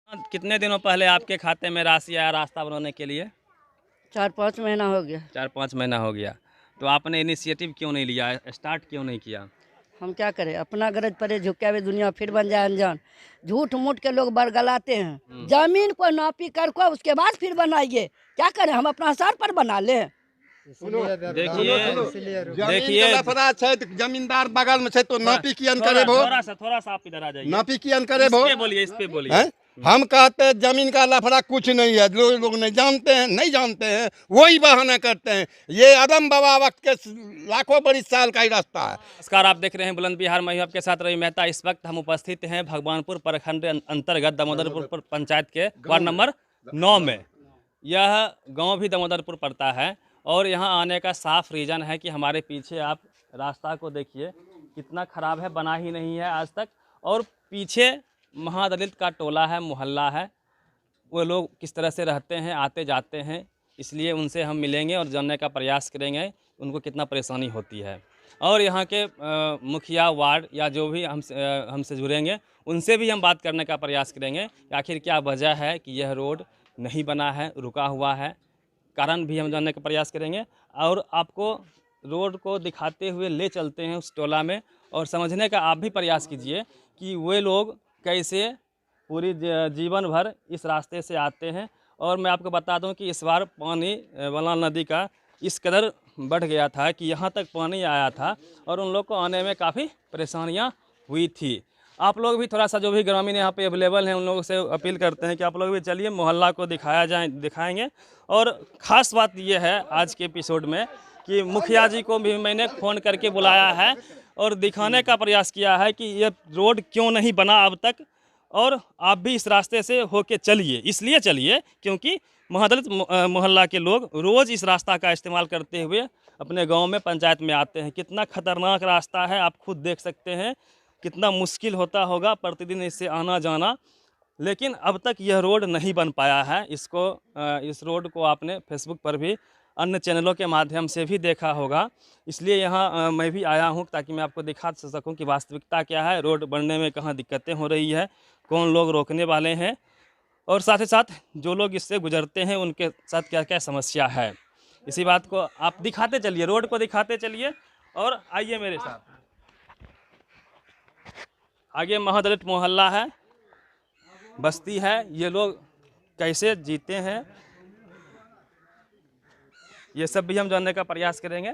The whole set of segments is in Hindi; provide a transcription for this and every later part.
कितने दिनों पहले आपके खाते में राशि आया रास्ता बनाने के लिए? 4-5 महीना हो गया। 4-5 महीना हो गया। तो आपने इनिशिएटिव क्यों नहीं लिया, स्टार्ट क्यों नहीं किया? हम क्या करें, अपना गरज पड़े झुकिया हुए दुनिया फिर बन जाए अनजान। झूठ मूठ के लोग बरगलाते हैं। जमीन को नापी कर को उसके बाद फिर बनाइए। क्या करें, हम अपना सर पर बना लें। देखिए लफड़ा है तो जमींदार बगल में है तो नापी कियन करे भो, थोड़ा सा आप इधर आ जाइए। नापी कियन करे भो। इस पे बोलिए। हैं? हम कहते हैं जमीन का लफड़ा कुछ नहीं है, लोग नहीं जानते हैं वही बहाना करते हैं। ये आदम बाबा वक्त के लाखों बड़ी साल का ही रास्ता है। नमस्कार, आप देख रहे हैं बुलंद बिहार। मैं आपके साथ रवि मेहता। इस वक्त हम उपस्थित हैं भगवानपुर प्रखंड अंतर्गत दामोदरपुर पंचायत के वार्ड नंबर 9 में। यह गांव भी दामोदरपुर पड़ता है और यहां आने का साफ रीज़न है कि हमारे पीछे आप रास्ता को देखिए कितना ख़राब है, बना ही नहीं है आज तक। और पीछे महादलित का टोला है, मोहल्ला है। वो लोग किस तरह से रहते हैं, आते जाते हैं, इसलिए उनसे हम मिलेंगे और जानने का प्रयास करेंगे उनको कितना परेशानी होती है। और यहाँ के मुखिया वार्ड या जो भी हमसे जुड़ेंगे उनसे भी हम बात करने का प्रयास करेंगे कि आखिर क्या वजह है कि यह रोड नहीं बना है, रुका हुआ है। कारण भी हम जानने का प्रयास करेंगे और आपको रोड को दिखाते हुए ले चलते हैं उस टोला में और समझने का आप भी प्रयास कीजिए कि वे लोग कैसे पूरी जीवन भर इस रास्ते से आते हैं। और मैं आपको बता दूं कि इस बार पानी बलान नदी का इस कदर बढ़ गया था कि यहाँ तक पानी आया था और उन लोग को आने में काफ़ी परेशानियाँ हुई थी। आप लोग भी थोड़ा सा जो भी ग्रामीण यहाँ पे अवेलेबल हैं उन लोगों से अपील करते हैं कि आप लोग भी चलिए मोहल्ला को दिखाएंगे। और ख़ास बात ये है आज के एपिसोड में कि मुखिया जी को भी मैंने फ़ोन करके बुलाया है और दिखाने का प्रयास किया है कि ये रोड क्यों नहीं बना अब तक। और आप भी इस रास्ते से होके चलिए, इसलिए चलिए क्योंकि महादलित मोहल्ला के लोग रोज़ इस रास्ता का इस्तेमाल करते हुए अपने गांव में पंचायत में आते हैं। कितना खतरनाक रास्ता है आप खुद देख सकते हैं, कितना मुश्किल होता होगा प्रतिदिन इससे आना जाना। लेकिन अब तक यह रोड नहीं बन पाया है। इस रोड को आपने फेसबुक पर भी अन्य चैनलों के माध्यम से भी देखा होगा, इसलिए यहाँ मैं भी आया हूँ ताकि मैं आपको दिखा सकूँ कि वास्तविकता क्या है, रोड बनने में कहाँ दिक्कतें हो रही है, कौन लोग रोकने वाले हैं और साथ ही साथ जो लोग इससे गुजरते हैं उनके साथ क्या क्या समस्या है। इसी बात को आप दिखाते चलिए, रोड को दिखाते चलिए और आइए मेरे साथ। आगे महादलित मोहल्ला है, बस्ती है, ये लोग कैसे जीते हैं ये सब भी हम जानने का प्रयास करेंगे।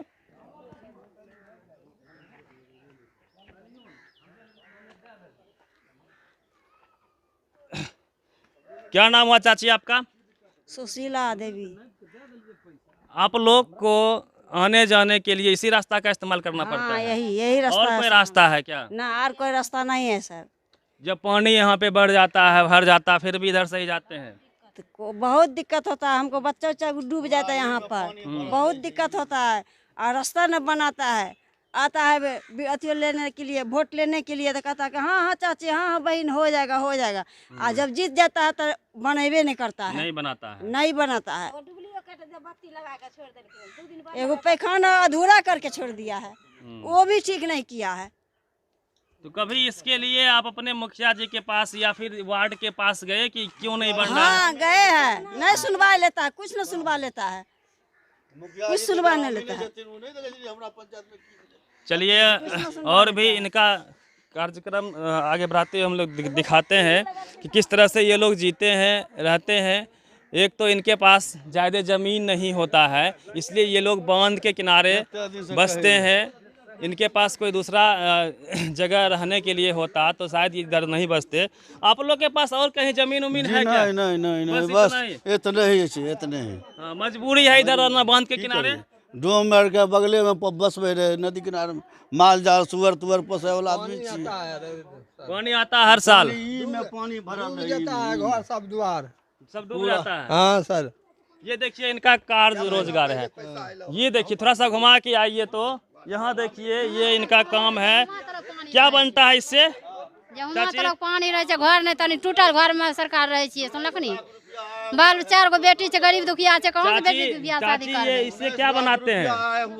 क्या नाम हुआ चाची आपका? सुशीला देवी। आप लोग को आने जाने के लिए इसी रास्ता का इस्तेमाल करना पड़ता है? यही रास्ता और कोई रास्ता है क्या? ना, और कोई रास्ता नहीं है सर। जब पानी यहाँ पे बढ़ जाता है, भर जाता है, फिर भी इधर से ही जाते हैं? तो बहुत दिक्कत होता है हमको, बच्चा उच्चा डूब जाता है यहाँ पर, बहुत दिक्कत होता है। और रास्ता न बनाता है, आता है अति लेने के लिए, वोट लेने के लिए तो कहता है कि हाँ हाँ चाची, हाँ हाँ बहन, हो जाएगा हो जाएगा। और जब जीत जाता है तो बनेबे नहीं करता है, नहीं बनाता है, नहीं बनाता है। एगो पैखाना अधूरा करके छोड़ दिया है, वो भी ठीक नहीं किया है। तो कभी इसके लिए आप अपने मुखिया जी के पास या फिर वार्ड के पास गए कि क्यों नहीं बन रहा है? हाँ गए हैं, नहीं सुनवा लेता है, कुछ न सुनवा लेता है, कुछ सुनवा नहीं लेता है। चलिए और भी इनका कार्यक्रम आगे बढ़ाते हुए हम लोग दिखाते हैं कि किस तरह से ये लोग जीते हैं, रहते हैं। एक तो इनके पास ज़्यादा ज़मीन नहीं होता है, इसलिए ये लोग बांध के किनारे बसते हैं। इनके पास कोई दूसरा जगह रहने के लिए होता तो शायद इधर नहीं बसते। आप लोग के पास और कहीं जमीन उमीन है क्या? नहीं, बस इतने ही। हाँ, मजबूरी है इधर रहना बांध के किनारे। डोम मार के बगले में बस रहे, नदी किनारे में माल जाल सुअर तुअर पोसे वाला आदमी छी। पानी आता है हर साल, में पानी भरल घर सब द्वार सब डूब जाता है। हाँ सर, ये देखिए इनका कार्य रोजगार है। ये देखिए थोड़ा सा घुमा के आइए तो यहाँ देखिए ये इनका काम है। क्या बनता है इससे? पानी रहे घर नहीं तनी टूटल घर में सरकार रहे छिए, सुनलक नी। बाल बच्चा को बेटी छे, गरीब दुखिया छे, कहां से बेटी के बियाह शादी करबे? ये इससे क्या बनाते हैं?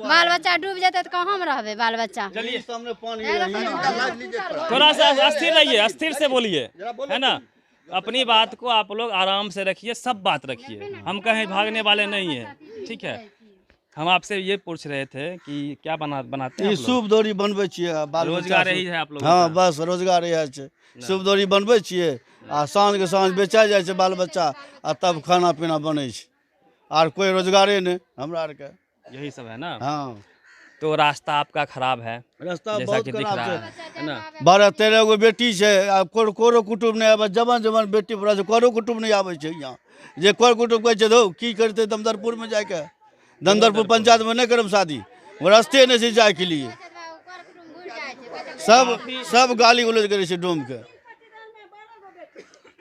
बाल बच्चा डूब जाते तो कहां में रहबे बाल बच्चा? चलिए सामने पानी थोड़ा सा अस्थिर रहिए, अस्थिर से बोलिए, है ना। अपनी बात को आप लोग आराम से रखिए, सब बात रखिए, हम कहीं भागने वाले नहीं हैं, ठीक है। हम आपसे ये पूछ रहे थे कि क्या बनाते हैं ई आप लोग? सूप दौरी बनबै छियै आ बाल बच्चा रोजगार सब- यही है आप लोगों हाँ का? बस रोजगार इएह छै। सूप दौरी बनबै छियै आ साँझ के साँझ बेचा जाइ छै बाल बच्चा आ तब खाना पीना बनै छै। आर कोई रोजगारे नहीं हमरा आर के। यही सब है ना। हाँ तो रास्ता आपका खराब है रास्ता जैसा बहुत कि दिख खराब रहा छै। है ना। 12-13 गो बेटी छै आ कोरो कुटुम्ब नहीं आबै, जवान जवान बेटी पड़ा छै, कोरो कुटुम्ब नहीं आबै छै यहाँ। जे कोर कुटुम्ब कहै छै धौ की करतै दमदरपुर में जाके, दमदरपुर पंचायत में नहीं करब शादी, वो रास्ते नहीं छै जाए के लिए। सब गाली गलौज करे छै डोम के।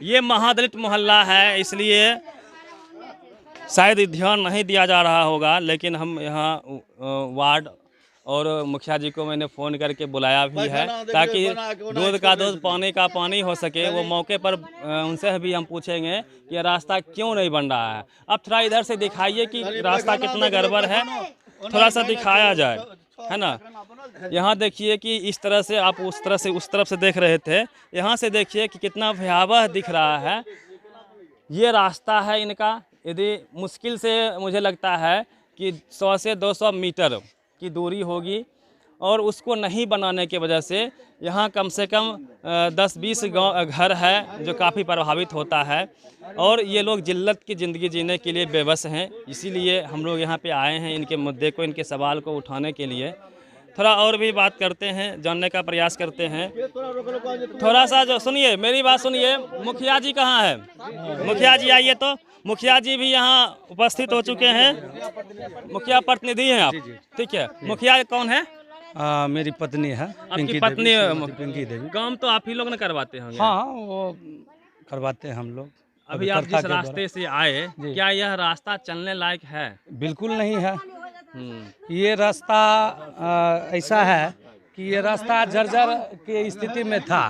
ये महादलित मोहल्ला है, इसलिए शायद ध्यान नहीं दिया जा रहा होगा, लेकिन हम यहाँ वार्ड और मुखिया जी को मैंने फ़ोन करके बुलाया भी है ताकि दूध का दूध पानी का पानी हो सके। वो मौके पर उनसे भी हम पूछेंगे कि रास्ता क्यों नहीं बन रहा है। अब थोड़ा इधर से दिखाइए कि रास्ता कितना गड़बड़ है, थोड़ा सा दिखाया जाए, है ना। यहाँ देखिए कि इस तरह से आप उस तरफ से देख रहे थे, यहाँ से देखिए कि कितना भयावह दिख रहा है। ये रास्ता है इनका, यदि मुश्किल से मुझे लगता है कि 100 से 200 मीटर की दूरी होगी, और उसको नहीं बनाने की वजह से यहाँ कम से कम 10-20 गाँव घर है जो काफ़ी प्रभावित होता है, और ये लोग जिल्लत की ज़िंदगी जीने के लिए बेबस हैं। इसीलिए हम लोग यहाँ पे आए हैं इनके मुद्दे को, इनके सवाल को उठाने के लिए। थोड़ा और भी बात करते हैं, जानने का प्रयास करते हैं। थोड़ा सा जो सुनिए, मेरी बात सुनिए। मुखिया जी कहाँ है? मुखिया जी आइए। तो मुखिया जी भी यहाँ उपस्थित हो चुके हैं। मुखिया प्रतिनिधि हैं आप, ठीक है। मुखिया कौन है? मेरी पत्नी है, आपकी पत्नी? पिंकी देवी। काम तो आप ही लोग ने करवाते होंगे। हाँ वो करवाते हैं हम लोग। अभी आप जिस रास्ते से आए, क्या यह रास्ता चलने लायक है? बिल्कुल नहीं है। ये रास्ता ऐसा है कि ये रास्ता जर्जर के स्थिति में था।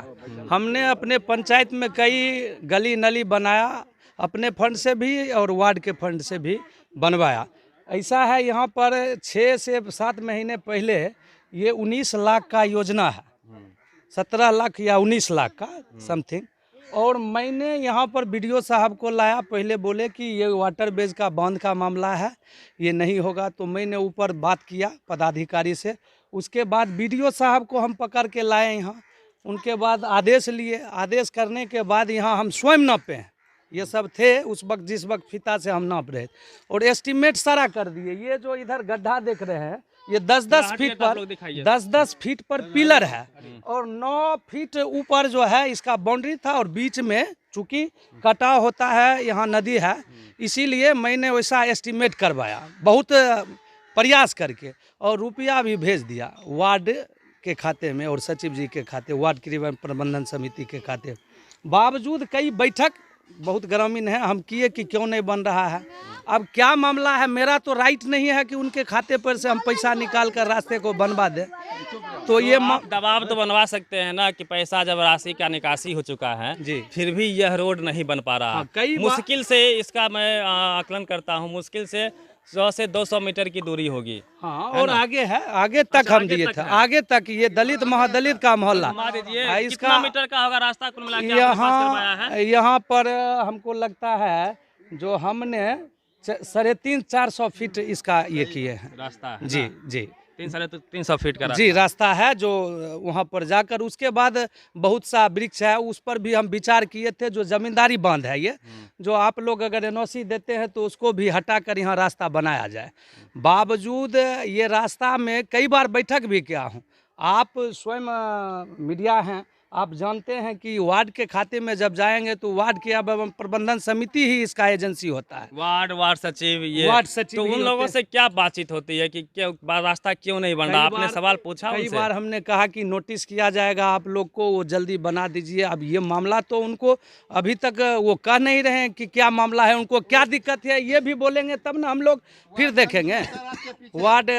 हमने अपने पंचायत में कई गली नली बनाया, अपने फंड से भी और वार्ड के फंड से भी बनवाया। ऐसा है यहाँ पर 6 से 7 महीने पहले ये 19 लाख का योजना है, 17 लाख या 19 लाख का समथिंग। और मैंने यहाँ पर बीडीओ साहब को लाया, पहले बोले कि ये वाटर बेज का बांध का मामला है, ये नहीं होगा। तो मैंने ऊपर बात किया पदाधिकारी से, उसके बाद बीडीओ साहब को हम पकड़ के लाए यहाँ। उनके बाद आदेश लिए, आदेश करने के बाद यहाँ हम स्वयं नापे हैं। ये सब थे उस वक्त, जिस वक्त फीता से हम नाप रहे, और एस्टीमेट सारा कर दिए। ये जो इधर गड्ढा देख रहे हैं, ये 10-10 फीट पर 10-10 फीट पर पिलर है, और 9 फीट ऊपर जो है इसका बाउंड्री था, और बीच में चूंकि कटाव होता है, यहाँ नदी है, इसीलिए मैंने वैसा एस्टीमेट करवाया बहुत प्रयास करके, और रुपया भी भेज दिया वार्ड के खाते में और सचिव जी के खाते, वार्ड क्रियान्वयन प्रबंधन समिति के खाते। बावजूद कई बैठक बहुत ग्रामीण है हम किए कि क्यों नहीं बन रहा है। अब क्या मामला है, मेरा तो राइट नहीं है कि उनके खाते पर से हम पैसा निकाल कर रास्ते को बनवा दें। तो ये दबाव तो बनवा सकते हैं ना कि पैसा जब राशि का निकासी हो चुका है जी, फिर भी यह रोड नहीं बन पा रहा। हाँ, कई मुश्किल से इसका मैं आकलन करता हूँ, मुश्किल से 100 से 200 मीटर की दूरी होगी। हाँ, और आगे है, आगे तक हम दिए थे, आगे तक। ये दलित महादलित का मोहल्ला, कितना मीटर का होगा रास्ता कुल मिला के आपने पास करवाया है? यहाँ पर हमको लगता है जो हमने 350-400 फीट इसका ये किए हैं रास्ता। जी जी, 300 फीट का जी रास्ता है जो वहाँ पर जाकर। उसके बाद बहुत सा वृक्ष है, उस पर भी हम विचार किए थे। जो जमींदारी बांध है ये, जो आप लोग अगर एनओसी देते हैं तो उसको भी हटाकर यहाँ रास्ता बनाया जाए। बावजूद ये रास्ता में कई बार बैठक भी किया हूँ। आप स्वयं मीडिया हैं, आप जानते हैं कि वार्ड के खाते में जब जाएंगे तो वार्ड के प्रबंधन समिति ही इसका एजेंसी होता है। वार्ड सचिव, ये वार्ड सचिव तो उन लोगों से क्या बातचीत होती है कि क्या रास्ता क्यों नहीं बन रहा? आपने सवाल पूछा कई उनसे? बार हमने कहा कि नोटिस किया जाएगा आप लोग को, वो जल्दी बना दीजिए। अब ये मामला तो उनको अभी तक वो कह नहीं रहे हैं कि क्या मामला है, उनको क्या दिक्कत है, ये भी बोलेंगे तब ना हम लोग फिर देखेंगे। वार्ड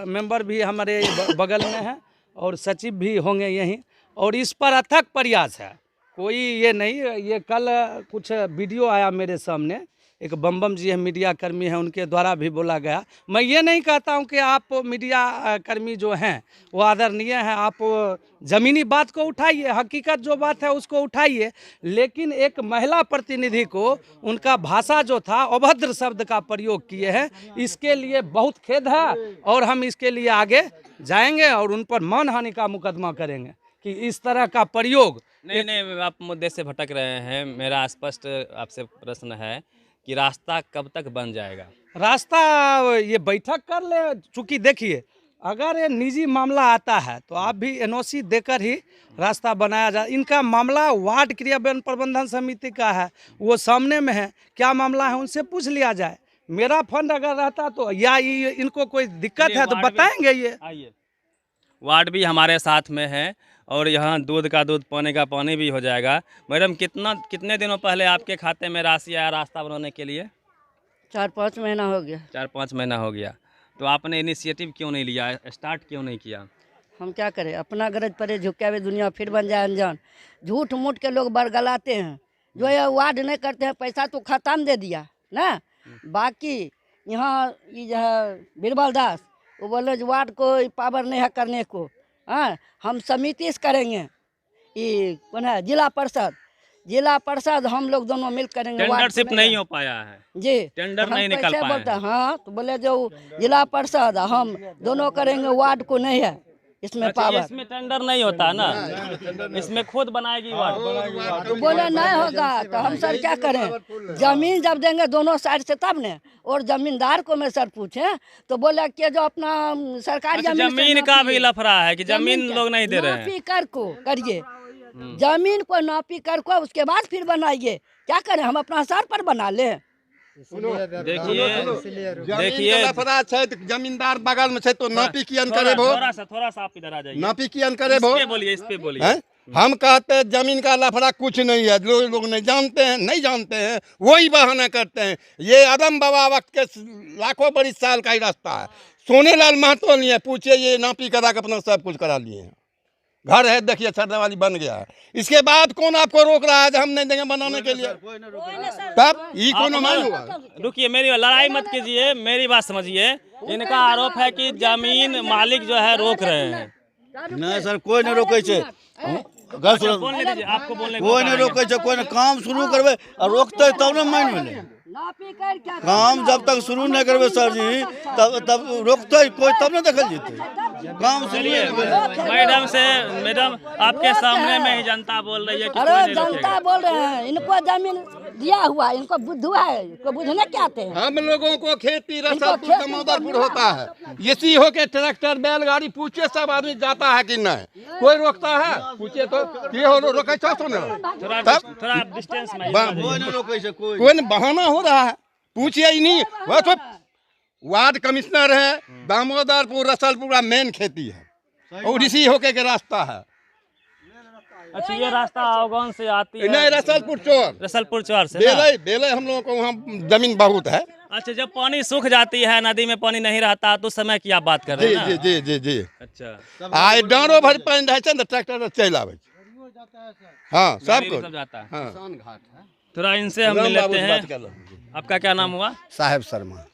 मेंबर भी हमारे बगल में है और सचिव भी होंगे यहीं, और इस पर अथक प्रयास है। कोई ये नहीं, ये कल कुछ वीडियो आया मेरे सामने एक बम जी है, मीडिया कर्मी हैं, उनके द्वारा भी बोला गया। मैं ये नहीं कहता हूं कि आप मीडिया कर्मी जो हैं वो आदरणीय हैं, आप ज़मीनी बात को उठाइए, हकीकत जो बात है उसको उठाइए, लेकिन एक महिला प्रतिनिधि को उनका भाषा जो था अभद्र शब्द का प्रयोग किए हैं, इसके लिए बहुत खेद है और हम इसके लिए आगे जाएंगे और उन पर मानहानि का मुकदमा करेंगे कि इस तरह का प्रयोग। नहीं, आप मुद्दे से भटक रहे हैं। मेरा स्पष्ट आपसे प्रश्न है कि रास्ता कब तक बन जाएगा? रास्ता ये बैठक कर ले, चूँकि देखिए अगर ये निजी मामला आता है तो आप भी एनओसी देकर ही रास्ता बनाया जाए। इनका मामला वार्ड क्रियान्वयन प्रबंधन समिति का है, वो सामने में है, क्या मामला है उनसे पूछ लिया जाए। मेरा फंड अगर रहता तो या इनको कोई दिक्कत है तो बताएंगे। ये आइए, वार्ड भी हमारे साथ में है और यहाँ दूध का दूध, पानी का पानी भी हो जाएगा। मैडम, कितने दिनों पहले आपके खाते में राशि आया रास्ता बनाने के लिए? 4-5 महीना हो गया। 4-5 महीना हो गया। तो आपने इनिशिएटिव क्यों नहीं लिया, स्टार्ट क्यों नहीं किया? हम क्या करें, अपना गरज परे झुका हुए दुनिया फिर बन जाए अनजान। झूठ मूठ के लोग बरगलाते हैं, जो ये वार्ड नहीं करते हैं, पैसा तो खत्म दे दिया ना। बाकी यहाँ ये जो है बीरबल दास, वो बोले जो वार्ड को पावर नहीं है करने को। हाँ, हम समिति से करेंगे। ये कौन है, जिला परिषद हम लोग दोनों मिल करेंगे। टेंडरशिप नहीं हो पाया है जी, टेंडर नहीं निकल पाया बोलते है। हाँ, तो बोले जो जिला परिषद हम दोनों करेंगे, वार्ड को नहीं है इसमें अच्छा, पावर। इसमें टेंडर नहीं होता ना, इसमें खुद बनाएगी वार्ड। तो बोले नहीं होगा तो हम सर क्या करें, जमीन जब देंगे दोनों साइड से तब ने। और जमींदार को मैं सर पूछे तो बोला कि जो अपना सरकारी अच्छा, जमीन का भी लफड़ा है कि जमीन लोग नहीं दे रहे हैं। नापी कर को करिए, जमीन को नापी कर को उसके बाद फिर बनाइए। क्या करें, हम अपना सर पर बना ले। देखिए लफड़ा है तो जमींदार बगल में है तो नापी कियन करे भो, थोड़ा सा आप इधर आ जाइए। नापी कियन करे भो। इस पे बोलिए। हैं? हम कहते हैं जमीन का लफड़ा कुछ नहीं है, लोग नहीं जानते हैं, वही बहाना करते हैं। ये आदम बाबा वक्त के लाखों बड़ी साल का ही रास्ता है। सोनेलाल महतो नहीं है, पूछिए, ये नापी करा के अपना सब कुछ करा लिए हैं। घर है, देखिए छर्रा वाली बन गया है। इसके बाद कौन आपको रोक रहा है, हम नहीं देंगे बनाने के लिए? तब ये कौन मानूगा? रुकिए, मेरी लड़ाई मत कीजिए, मेरी बात समझिए। इनका आरोप है कि जमीन मालिक जो है रोक रहे हैं। नहीं सर, कोई नहीं रोके छे। बोलने दीजिए, आपको बोलने कोई नहीं रोके छे, कोई नहीं। काम शुरू करबे और रोकते तब न मान मिले। काम जब तक शुरू नहीं करबे सर जी, तब रोकते कोई, तब न देखल जीते। काम चलिए, मैडम आपके सामने में ही जनता बोल रही है कि अरे कोई नहीं जनता रोकेगा। बोल रहे हैं, इनको जमीन दिया हुआ, इनको बुद्धू है, इनको बुझने क्या आते हैं। हम लोगों को खेती रसलपुर दमोदरपुर होता है, इसी हो के ट्रैक्टर बैलगाड़ी पूछे सब आदमी जाता है कि नहीं, कोई रोकता है? पूछे तो ये हो रोके तो ना। थोड़ा डिस्टेंस में कोई नहीं रोके छे, कोई नहीं, बहाना हो रहा है। पूछिए ही नहीं, वह तो वार्ड कमिश्नर है, दामोदरपुर रसलपुर का मेन खेती है और इसी होके के रास्ता है। अच्छा, ये रास्ता अवगौन से आती है? नहीं, रसलपुर चौर से ना? बेले हम लोगों को वहाँ जमीन बहुत है। अच्छा, जब पानी सूख जाती है, नदी में पानी नहीं रहता, तो समय की आप बात कर रहे हैं ना? जी। अच्छा, आए डाँडो भर पानी रहे तो ट्रैक्टर चल आवे। हाँ, सब गाड़ी कुछ सब जाता है। हाँ। थोड़ा इनसे हम मिल लेते हैं। आपका क्या नाम हुआ? साहेब शर्मा।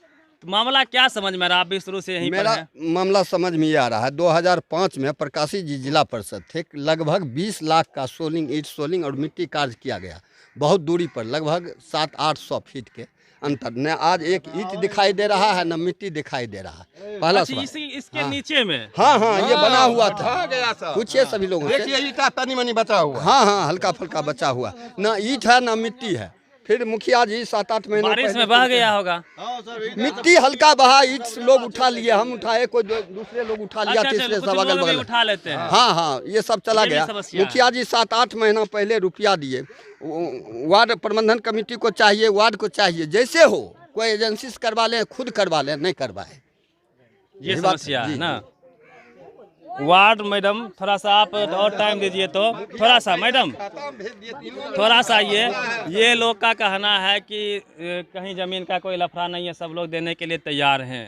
तो मामला क्या समझ में आ रहा? आप भी शुरू से यहीं पर मेरा हैं। मामला समझ में ये आ रहा है, 2005 में प्रकाशी जी जिला परिषद थे, लगभग 20 लाख का सोलिंग और मिट्टी कार्य किया गया। बहुत दूरी पर, लगभग 700-800 फीट के अंतर। न आज एक ईंट दिखाई दे रहा है, न मिट्टी दिखाई दे रहा है। पहला अच्छा, इसके नीचे में? हाँ, ये बना हुआ था। पूछिए सभी लोगों से। देखिए, ईंटा तनी मनी बचा हुआ। हाँ, हल्का फुल्का बचा हुआ, न ईंट है न मिट्टी है। फिर मुखिया जी 7-8 महीने बारिश में बह गया होगा। मिट्टी हल्का बहा, ईंट लोग उठा लिए, हम उठाए, कोई दूसरे लोग उठा लिया, तीसरे सब अगल बगल उठा लेते हैं। हाँ, ये सब चला गया। मुखिया जी 7-8 महीना पहले रुपया दिए। वार्ड प्रबंधन कमेटी को चाहिए, वार्ड को चाहिए, जैसे हो कोई एजेंसी से करवा ले, खुद करवा ले, नहीं करवाए। ये समस्या है ना वार्ड। मैडम, थोड़ा सा आप और टाइम दीजिए तो थोड़ा सा। मैडम, थोड़ा सा ये लोग का कहना है कि कहीं ज़मीन का कोई लफड़ा नहीं है, सब लोग देने के लिए तैयार हैं।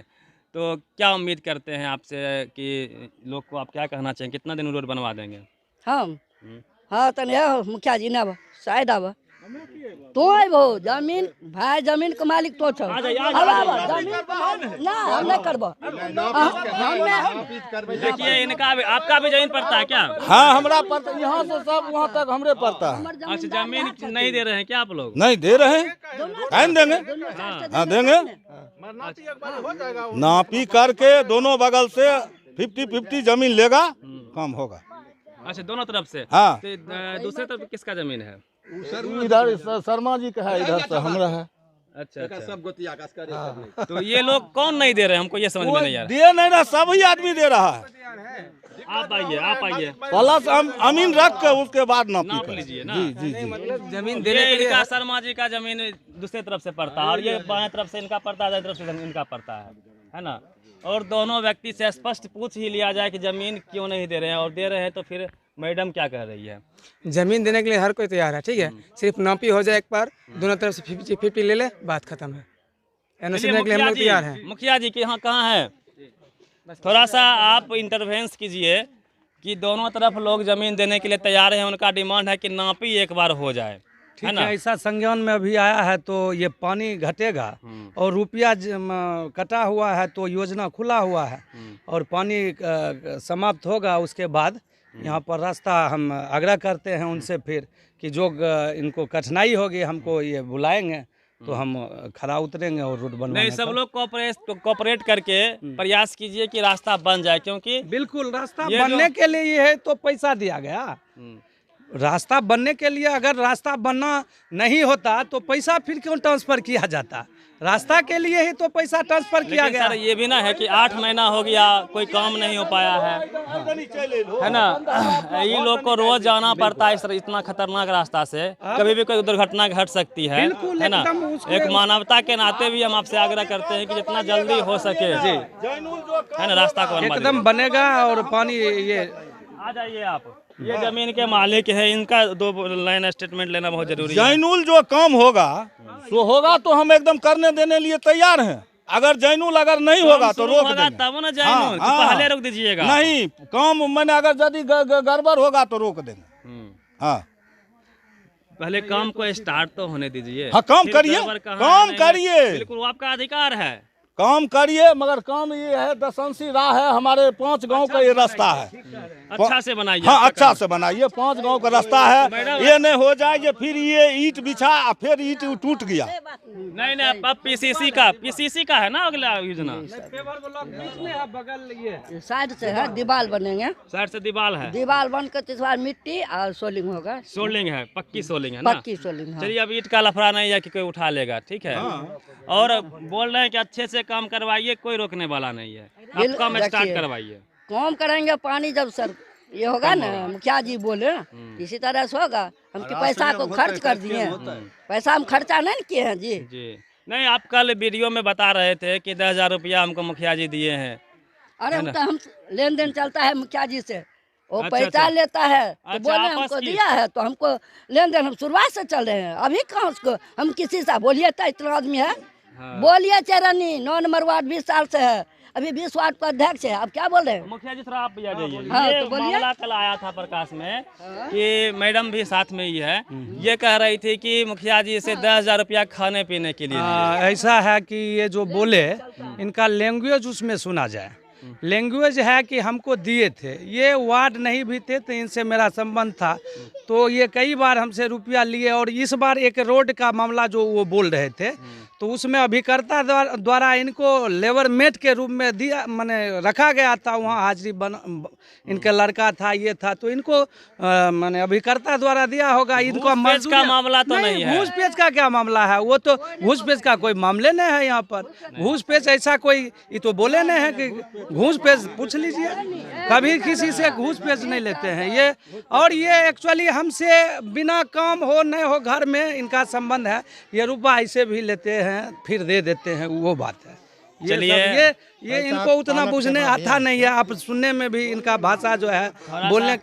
तो क्या उम्मीद करते हैं आपसे कि लोग को आप क्या कहना चाहिए, कितना दिन रोड बनवा देंगे? हम हाँ, तन मुखिया जी ना शायद आवा तो है वो जमीन भाई, जमीन के मालिक तो छो। जाइए, आ जमीन ना हम नहीं करबो। देखिए इनका भी, आपका भी जमीन पड़ता है क्या? हाँ हमरा पड़ता, यहाँ से सब वहाँ तक हमरे पड़ता है। अच्छा, जमीन नहीं दे रहे हैं क्या आप लोग? नहीं दे रहे हैं, टाइम देंगे। हाँ देंगे, नापी करके दोनों बगल से 50-50 जमीन लेगा, काम होगा। अच्छा, दोनों तरफ से। हाँ। तो दूसरे तरफ किसका जमीन है? इधर शर्मा जी का है, इधर से हमरा है। अच्छा, सब गोतिया का कर अच्छा। तो ये लोग कौन नहीं दे रहे हैं, हमको ये समझ में नहीं आ रहा। दे नहीं रहा, सभी आदमी दे रहा है। आप आइए प्लस हम अमीन रख के उसके बाद नाप लीजिए ना। जी जी जी। जमीन देने के लिए इनका शर्मा जी का जमीन दूसरे तरफ से पड़ता है, और ये बाएं तरफ से इनका पड़ता है, दाएं तरफ से इनका पड़ता है ना। और दोनों व्यक्ति से स्पष्ट पूछ ही लिया जाए कि जमीन क्यों नहीं दे रहे हैं, और दे रहे हैं तो फिर मैडम क्या कह रही है? जमीन देने के लिए हर कोई तैयार है, ठीक है, सिर्फ नापी हो जाए एक बार, दोनों तरफ से 50-50 ले ले, बात खत्म है। एनओसी देने के लिए हम लोग तैयार हैं। मुखिया जी के यहाँ कहाँ है? थोड़ा सा आप इंटरवेंस कीजिए कि दोनों तरफ लोग जमीन देने के लिए तैयार हैं, उनका डिमांड है कि नापी एक बार हो जाए, ठीक है। ऐसा संज्ञान में अभी आया है तो ये पानी घटेगा, और रुपया कटा हुआ है तो योजना खुला हुआ है, और पानी समाप्त होगा उसके बाद यहाँ पर रास्ता हम आग्रह करते हैं उनसे फिर कि जो इनको कठिनाई होगी हमको ये बुलाएंगे तो हम खरा उतरेंगे और रोड बनवाने नहीं, सब लोग कोऑपरेट करके प्रयास कीजिए कि रास्ता बन जाए, क्योंकि बिल्कुल रास्ता बनने के लिए ये है तो पैसा दिया गया। रास्ता बनने के लिए अगर रास्ता बनना नहीं होता तो पैसा फिर क्यों ट्रांसफर किया जाता? रास्ता के लिए ही तो पैसा ट्रांसफर किया गया। सर ये भी ना है कि 8 महीना हो गया कोई काम नहीं हो पाया है ना। ये लोग को रोज जाना पड़ता है, सर इतना खतरनाक रास्ता से कभी भी कोई दुर्घटना घट सकती है ना। एक मानवता के नाते भी हम आपसे आग्रह करते हैं कि जितना जल्दी हो सके है ना रास्ता को एकदम बनेगा। और पानी ये आ जाइए आप, ये जमीन के मालिक है, इनका 2 लाइन स्टेटमेंट लेना बहुत जरूरी है। जैनुल जो काम होगा सो होगा तो हम एकदम करने देने लिए तैयार हैं। अगर जैनुल अगर नहीं होगा तो रोक देंगे। तब ना जैनुल, कि पहले रोक दीजिएगा। नहीं, काम मैंने अगर यदि गड़बड़ होगा तो रोक देंगे। हाँ, पहले काम को स्टार्ट तो होने दीजिए। हाँ काम करिए, काम करिए, बिल्कुल आपका अधिकार है, काम करिए। मगर काम ये है, दशंसी राह है, हमारे 5 गांव का ये रास्ता है। अच्छा से बनाइए। हाँ अच्छा से बनाइए, 5 गांव का रास्ता है। ये नहीं हो जाए कि फिर ये ईंट बिछा फिर ईंट टूट गया। नहीं अब पीसीसी का है ना अगला योजना। साइड से है, दीवार बनेंगे, साइड से दीवार है, दीवार बन कर इस बार मिट्टी और सोलिंग होगा। सोलिंग है, पक्की सोलिंग है ना, पक्की सोलिंग। चलिए अब ईंट का लफड़ा नहीं है कि कोई उठा लेगा, ठीक है। और बोल रहे हैं कि अच्छे से काम करवाइए, कोई रोकने वाला नहीं है। अब काम स्टार्ट करवाइए। काम करेंगे, पानी जब सर ये होगा ना, मुखिया जी बोले इसी तरह से होगा। हम कि पैसा को खर्च कर दिए, पैसा हम खर्चा नहीं किए हैं जी। नहीं, आप कल वीडियो में बता रहे थे कि 10,000 रुपया हमको मुखिया जी दिए हैं। अरे तो हम लेन देन चलता है मुखिया जी से, वो पैसा लेता है तो बोले हमको दिया है तो हमको लेन देन हम शुरुआत से चल रहे हैं। अभी कहाँ उसको हम किसी से बोलिए तो इतना आदमी है, बोलिए चरनी 9 नंबर वार्ड 20 साल से है, अभी 20 वार्ड का अध्यक्ष है। अब क्या बोल रहे हैं मुखिया जी? थोड़ा आप भी आ जाइए। हाँ, ये तो बोलिए। मामला कल आया था प्रकाश में कि मैडम भी साथ में ही है, ये कह रही थी कि मुखिया जी से 10,000 रुपया खाने पीने के लिए ऐसा है कि ये जो बोले इनका लैंग्वेज उसमें सुना जाए। लैंग्वेज है कि हमको दिए थे, ये वार्ड नहीं भी थे तो इनसे मेरा संबंध था, तो ये कई बार हमसे रुपया लिए। और इस बार एक रोड का मामला जो वो बोल रहे थे तो उसमें अभिकर्ता द्वारा इनको लेबर मेट के रूप में दिया, माने रखा गया था, वहाँ हाजिरी इनका लड़का था, ये था, तो इनको माने अभिकर्ता द्वारा दिया होगा। इनको घूस का मामला तो नहीं है। घूस पेच का क्या मामला है? वो तो घूस पेच का कोई मामले नहीं है यहाँ पर। घूस पेच ऐसा कोई ये तो बोले नहीं है कि घूस पेच, पूछ लीजिए, कभी किसी से घूस पेच नहीं लेते हैं ये। और ये एक्चुअली हमसे बिना काम हो नहीं हो घर में इनका संबंध है, ये रुपया ऐसे भी लेते हैं फिर दे देते हैं, वो बात है। चलिए, ये इनको उतना बुझने आता नहीं है। आप सुनने में भी इनका भाषा जो है बोलने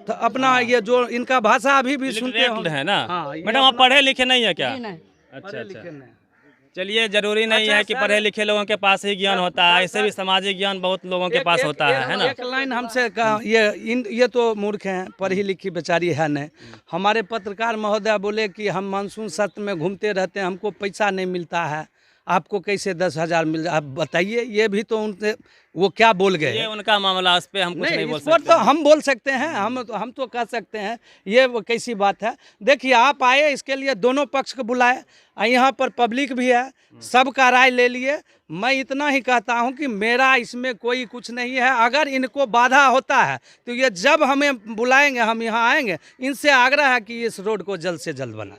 तो अपना ये जो इनका भाषा अभी भी सुनते है ना। हाँ, मैडम आप पढ़े लिखे नहीं है क्या? नहीं। अच्छा। चलिए, जरूरी नहीं है कि पढ़े लिखे लोगों के पास ही ज्ञान होता है, ऐसे भी सामाजिक ज्ञान बहुत लोगों के पास होता है ना। एक लाइन हमसे कहा, ये तो मूर्ख हैं, पढ़ी लिखी बेचारी है नहीं। हमारे पत्रकार महोदय बोले कि हम मानसून सत्र में घूमते रहते हैं, हमको पैसा नहीं मिलता है, आपको कैसे 10,000 मिल जाए? आप बताइए। ये भी तो उनसे वो क्या बोल गए? ये उनका मामला, उस पर हम कुछ नहीं बोल इस पर सकते। तो हम बोल सकते हैं, हम तो कह सकते हैं। ये वो कैसी बात है? देखिए, आप आए, इसके लिए दोनों पक्ष को बुलाए, यहाँ पर पब्लिक भी है, सबका राय ले लिए। मैं इतना ही कहता हूँ कि मेरा इसमें कोई कुछ नहीं है। अगर इनको बाधा होता है तो ये जब हमें बुलाएंगे, हम यहाँ आएंगे, इनसे आग्रह है कि इस रोड को जल्द से जल्द बना।